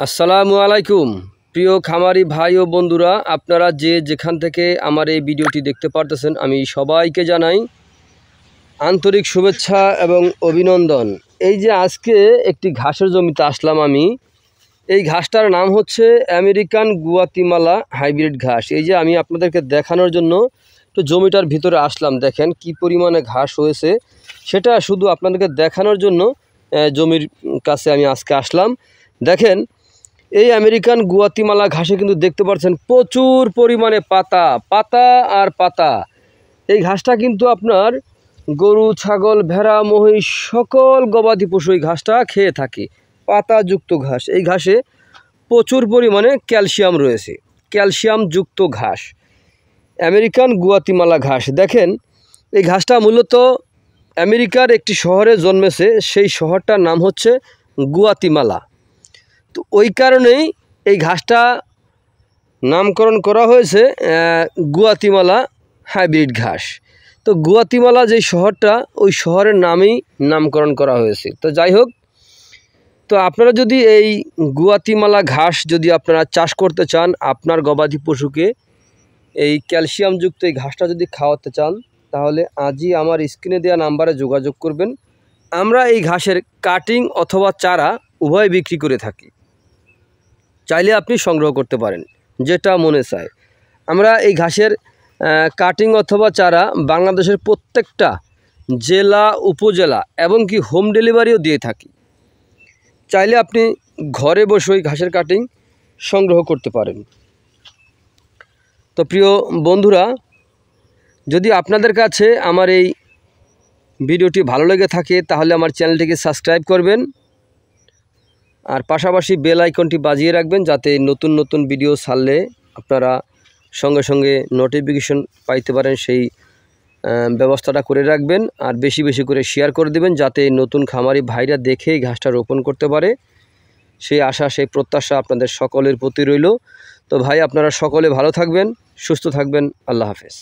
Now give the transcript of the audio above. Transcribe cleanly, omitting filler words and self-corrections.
আসসালামু আলাইকুম প্রিয় খামারি ভাই ও বন্ধুরা, আপনারা যে যেখান থেকে আমার এই ভিডিওটি দেখতে পারতেছেন, আমি সবাইকে জানাই আন্তরিক শুভেচ্ছা এবং অভিনন্দন। এই যে আজকে একটি ঘাসের জমিতে আসলাম আমি, এই ঘাসটার নাম হচ্ছে আমেরিকান গুয়াতিমালা হাইব্রিড ঘাস। এই যে আমি আপনাদেরকে দেখানোর জন্য একটু জমিটার ভিতরে আসলাম, দেখেন কি পরিমাণে ঘাস হয়েছে, সেটা শুধু আপনাদেরকে দেখানোর জন্য জমির কাছে আমি আজকে আসলাম। দেখেন এই আমেরিকান গুয়াতিমালা ঘাসে কিন্তু দেখতে পাচ্ছেন প্রচুর পরিমাণে পাতা পাতা আর পাতা। এই ঘাসটা কিন্তু আপনার গরু, ছাগল, ভেড়া, মহিষ সকল গবাদি পশু এই ঘাসটা খেয়ে থাকে। পাতাযুক্ত ঘাস, এই ঘাসে প্রচুর পরিমাণে ক্যালসিয়াম রয়েছে, ক্যালসিয়ামযুক্ত ঘাস আমেরিকান গুয়াতিমালা ঘাস। দেখেন এই ঘাসটা মূলত আমেরিকার একটি শহরে জন্মেছে, সেই শহরটার নাম হচ্ছে গুয়াতিমালা। তো ওই কারণেই এই ঘাসটা নামকরণ করা হয়েছে গুয়াতিমালা হাইব্রিড ঘাস। তো গুয়াতিমালা যেই শহরটা, ওই শহরের নামেই নামকরণ করা হয়েছে। তো যাই হোক, তো আপনারা যদি এই গুয়াতিমালা ঘাস যদি আপনারা চাষ করতে চান, আপনার গবাদি পশুকে এই ক্যালসিয়ামযুক্ত এই ঘাসটা যদি খাওয়াতে চান, তাহলে আজই আমার স্ক্রিনে দেওয়া নাম্বারে যোগাযোগ করবেন। আমরা এই ঘাসের কাটিং অথবা চারা উভয় বিক্রি করে থাকি, চাইলে আপনি সংগ্রহ করতে পারেন যেটা মনে চায়। আমরা এই ঘাসের কাটিং অথবা চারা বাংলাদেশের প্রত্যেকটা জেলা, উপজেলা এবং কি হোম ডেলিভারিও দিয়ে থাকি। চাইলে আপনি ঘরে বসেই ঘাসের কাটিং সংগ্রহ করতে পারেন। তো প্রিয় বন্ধুরা, যদি আপনাদের কাছে আমার এই ভিডিওটি ভালো লেগে থাকে, তাহলে আমার চ্যানেলটিকে সাবস্ক্রাইব করবেন আর পাশাপাশি বেল আইকনটি বাজিয়ে রাখবেন, যাতে নতুন নতুন ভিডিও ছাড়লে আপনারা সঙ্গে সঙ্গে নোটিফিকেশন পাইতে পারেন। সেই ব্যবস্থাটা করে রাখবেন আর বেশি বেশি করে শেয়ার করে দেবেন, যাতে নতুন খামারি ভাইরা দেখেই ঘাসটা রোপণ করতে পারে। সেই আশা, সেই প্রত্যাশা আপনাদের সকলের প্রতি রইল। তো ভাই, আপনারা সকলে ভালো থাকবেন, সুস্থ থাকবেন। আল্লাহ হাফেজ।